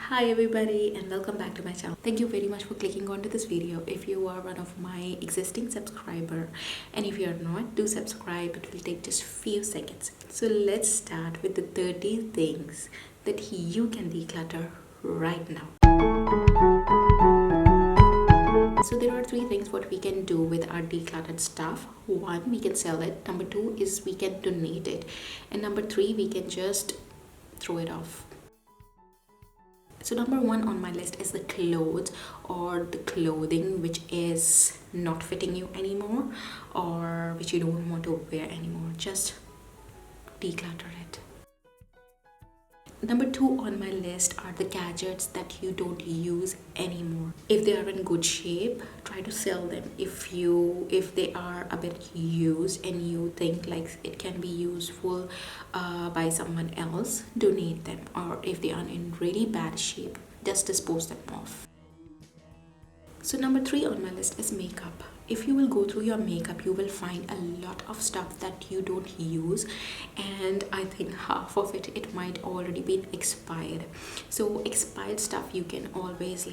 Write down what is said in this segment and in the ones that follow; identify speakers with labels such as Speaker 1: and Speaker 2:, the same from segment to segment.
Speaker 1: Hi everybody and welcome back to my channel. Thank you very much for clicking onto this video. If you are one of my existing subscriber and if you are not, do subscribe. It will take just few seconds. So let's start with the 30 things that you can declutter right now. So there are three things what we can do with our decluttered stuff. One, we can sell it. Number two is we can donate it. And number three, we can just throw it off. So number one on my list is the clothes or the clothing which is not fitting you anymore or which you don't want to wear anymore. Just declutter it. Number two on my list are the gadgets that you don't use anymore. If they are in good shape, try to sell them. If they are a bit used and you think like it can be useful by someone else, donate them. Or if they are in really bad shape, just dispose them off. So number three on my list is makeup. If you will go through your makeup, you will find a lot of stuff that you don't use, and I think half of it might already be expired. So expired stuff you can always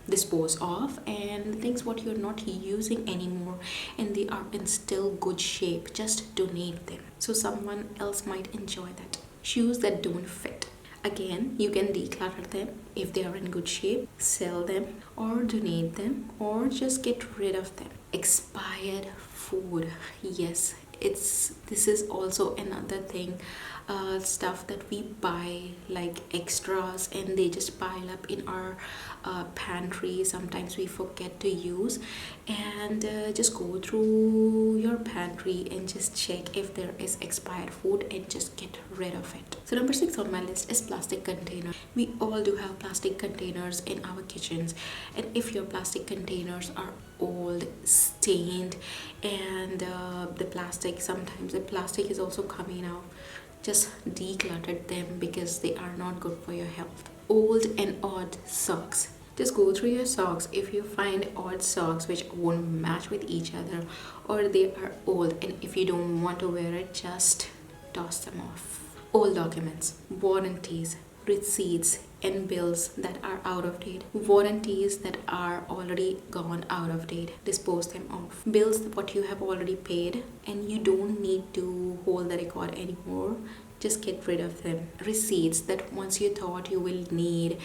Speaker 1: dispose of, and things what you're not using anymore and they are in still good shape, just donate them so someone else might enjoy that. Shoes that don't fit, again, you can declutter them. If they are in good shape, sell them or donate them or just get rid of them. Expired food, yes, this is also another thing. Stuff that we buy like extras and they just pile up in our pantry. Sometimes we forget to use, and just go through your pantry and just check if there is expired food and just get rid of it. So number six on my list is plastic container. We all do have plastic containers in our kitchens, and if your plastic containers are old, stained, and sometimes the plastic is also coming out, just declutter them because they are not good for your health. Old and odd socks, just go through your socks. If you find odd socks which won't match with each other or they are old and if you don't want to wear it, just toss them off. Old documents, warranties, receipts and bills that are out of date. Warranties that are already gone out of date, dispose them off. Bills what you have already paid and you don't need to hold the record anymore, just get rid of them. Receipts that once you thought you will need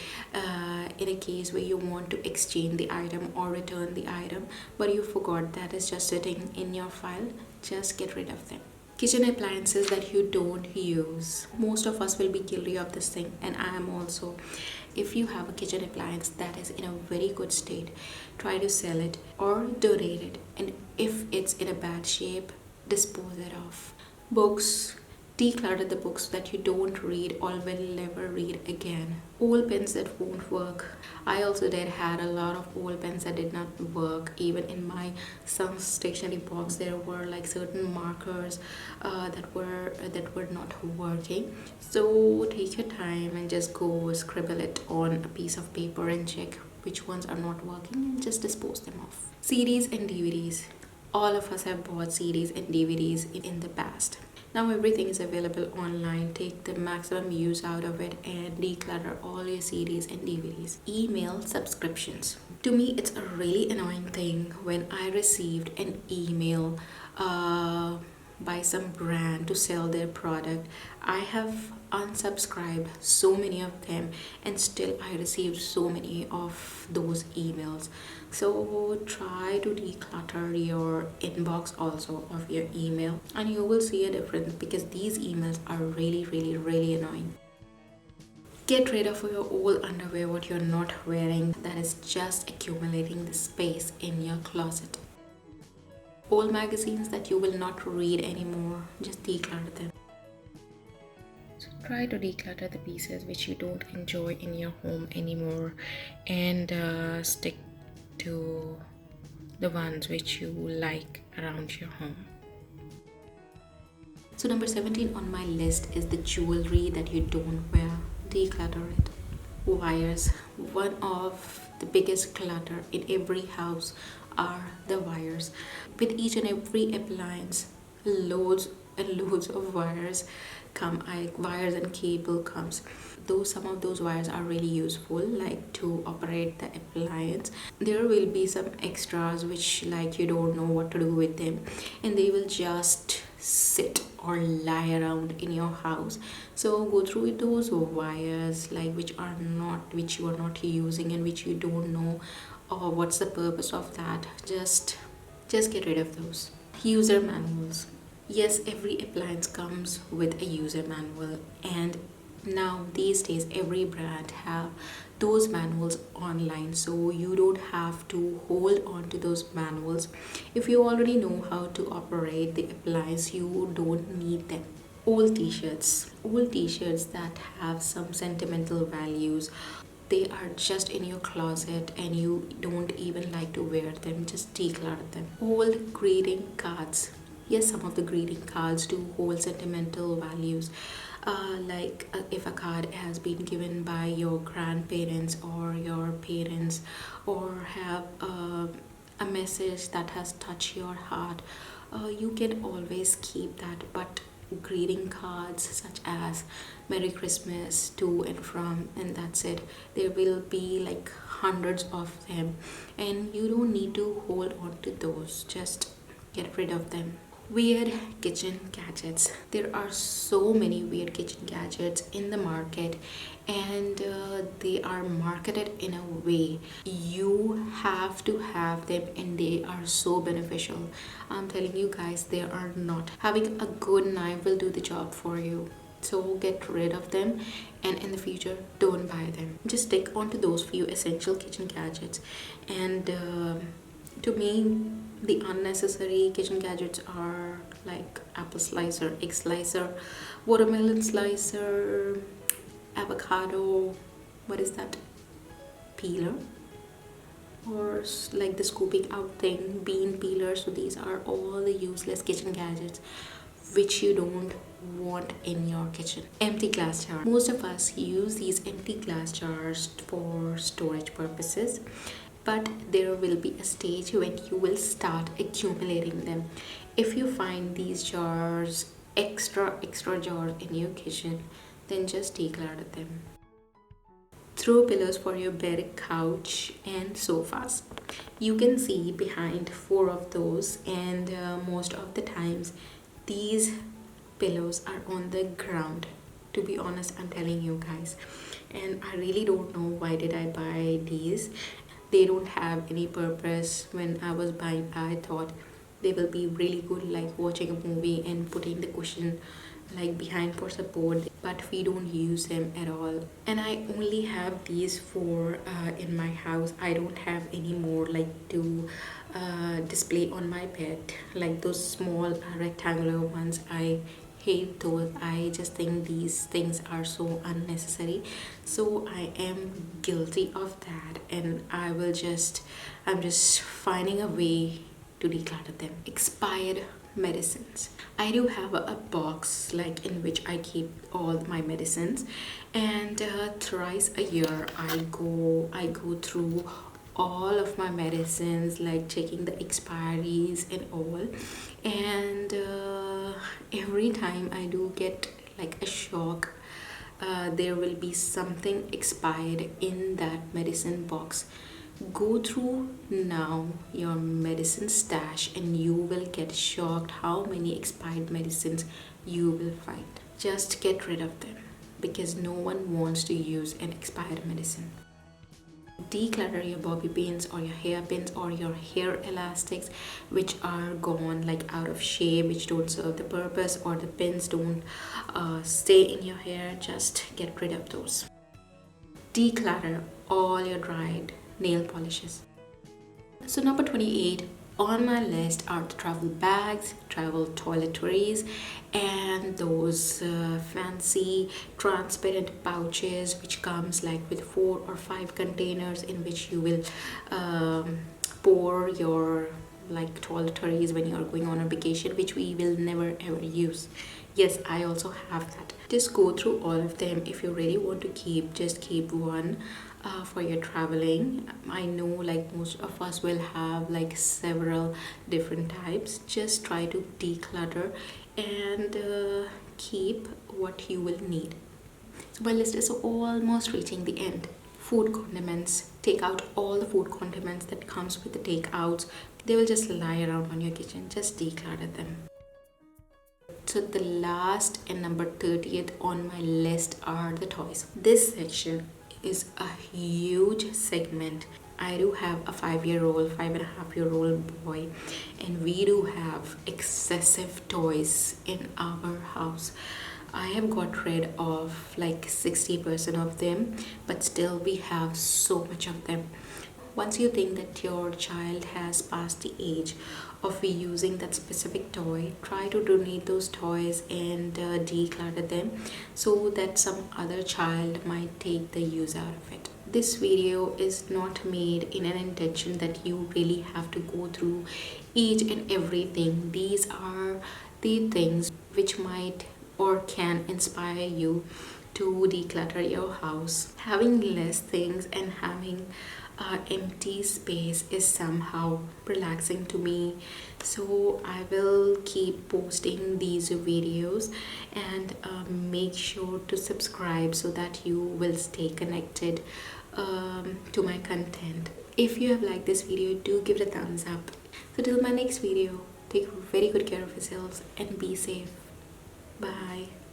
Speaker 1: in a case where you want to exchange the item or return the item but you forgot, that is just sitting in your file, just get rid of them. Kitchen appliances that you don't use. Most of us will be guilty of this thing, and I am also. If you have a kitchen appliance that is in a very good state, try to sell it or donate it, and if it's in a bad shape, dispose it off. Books, declutter the books that you don't read or will never read again. Old pens that won't work. I also had a lot of old pens that did not work. Even in my son's stationery box there were like certain markers that were not working. So take your time and just go scribble it on a piece of paper and check which ones are not working and just dispose them off. CDs and DVDs. All of us have bought CDs and DVDs in the past. Now everything is available online. Take the maximum use out of it and declutter all your CDs and DVDs. Email subscriptions. To me, it's a really annoying thing when I received an email by some brand to sell their product. I have unsubscribed so many of them and still I received so many of those emails. So try to declutter your inbox also of your email and you will see a difference because these emails are really annoying. Get rid of your old underwear what you're not wearing that is just accumulating the space in your closet. Old magazines that you will not read anymore, just declutter them. So try to declutter the pieces which you don't enjoy in your home anymore and stick to the ones which you like around your home. So number 17 on my list is the jewelry that you don't wear. Declutter it. Wires, one of the biggest clutter in every house are the wires. With each and every appliance, loads and loads of wires and cable comes. though some of those wires are really useful, like to operate the appliance, there will be some extras which like you don't know what to do with them, and they will just sit or lie around in your house. So go through those wires like which you are not using and which you don't know or what's the purpose of that. Just get rid of those. User manuals. Yes, every appliance comes with a user manual, and now these days every brand have those manuals online, so you don't have to hold on to those manuals. If you already know how to operate the appliance, you don't need them. Old t-shirts that have some sentimental values, they are just in your closet and you don't even like to wear them, just declutter them. Old greeting cards. Yes, some of the greeting cards do hold sentimental values. If a card has been given by your grandparents or your parents, or have a message that has touched your heart, you can always keep that. But greeting cards such as Merry Christmas to and from, and that's it. There will be like hundreds of them, and you don't need to hold on to those. Just get rid of them. Weird kitchen gadgets. There are so many weird kitchen gadgets in the market, and they are marketed in a way you have to have them, and they are so beneficial. I'm telling you guys, they are not. Having a good knife will do the job for you. So get rid of them, and in the future don't buy them. Just stick onto those few essential kitchen gadgets. And to me, the unnecessary kitchen gadgets are like apple slicer, egg slicer, watermelon slicer, avocado, what is that, peeler, or like the scooping out thing, bean peeler. So these are all the useless kitchen gadgets which you don't want in your kitchen. Empty glass jar. Most of us use these empty glass jars for storage purposes, but there will be a stage when you will start accumulating them. If you find these jars, extra jars in your kitchen, then just declutter them. Throw pillows for your bed, couch, and sofas. You can see behind 4 of those, and most of the times these pillows are on the ground. To be honest, I'm telling you guys, and I really don't know why did I buy these. They don't have any purpose. When I was buying, I thought they will be really good, like watching a movie and putting the cushion like behind for support, but we don't use them at all. And I only have these 4 in my house. I don't have any more like to display on my bed, like those small rectangular ones. I hate those. I just think these things are so unnecessary, so I am guilty of that, and I'm just finding a way to declutter them. Expired medicines. I do have a box like in which I keep all my medicines, and thrice a year I go through all of my medicines, like checking the expiries and all. And every time I do get like a shock. There will be something expired in that medicine box. Go through now your medicine stash, and you will get shocked how many expired medicines you will find. Just get rid of them, because no one wants to use an expired medicine. Declutter your bobby pins or your hairpins or your hair elastics which are gone, like out of shape, which don't serve the purpose, or the pins don't stay in your hair. Just get rid of those. Declutter all your dried nail polishes. So number 28 on my list are the travel bags, travel toiletries, and those fancy transparent pouches which comes like with 4 or 5 containers in which you will pour your like toiletries when you are going on a vacation, which we will never ever use. Yes, I also have that. Just go through all of them. If you really want to keep, just keep one for your traveling. I know like most of us will have like several different types. Just try to declutter and keep what you will need. So my list is almost reaching the end. Food condiments. Take out all the food condiments that comes with the takeouts. They will just lie around on your kitchen. Just declutter them. So the last and number 30th on my list are the toys. This section is a huge segment. I do have a 5-year-old, 5.5-year-old boy, and we do have excessive toys in our house. I have got rid of like 60% of them, but still we have so much of them. Once you think that your child has passed the age of using that specific toy, try to donate those toys and declutter them so that some other child might take the use out of it. This video is not made in an intention that you really have to go through each and everything. These are the things which might or can inspire you to declutter your house. Having less things and having empty space is somehow relaxing to me, so I will keep posting these videos, and make sure to subscribe so that you will stay connected to my content. If you have liked this video, do give it a thumbs up. So till my next video, take very good care of yourselves and be safe. Bye.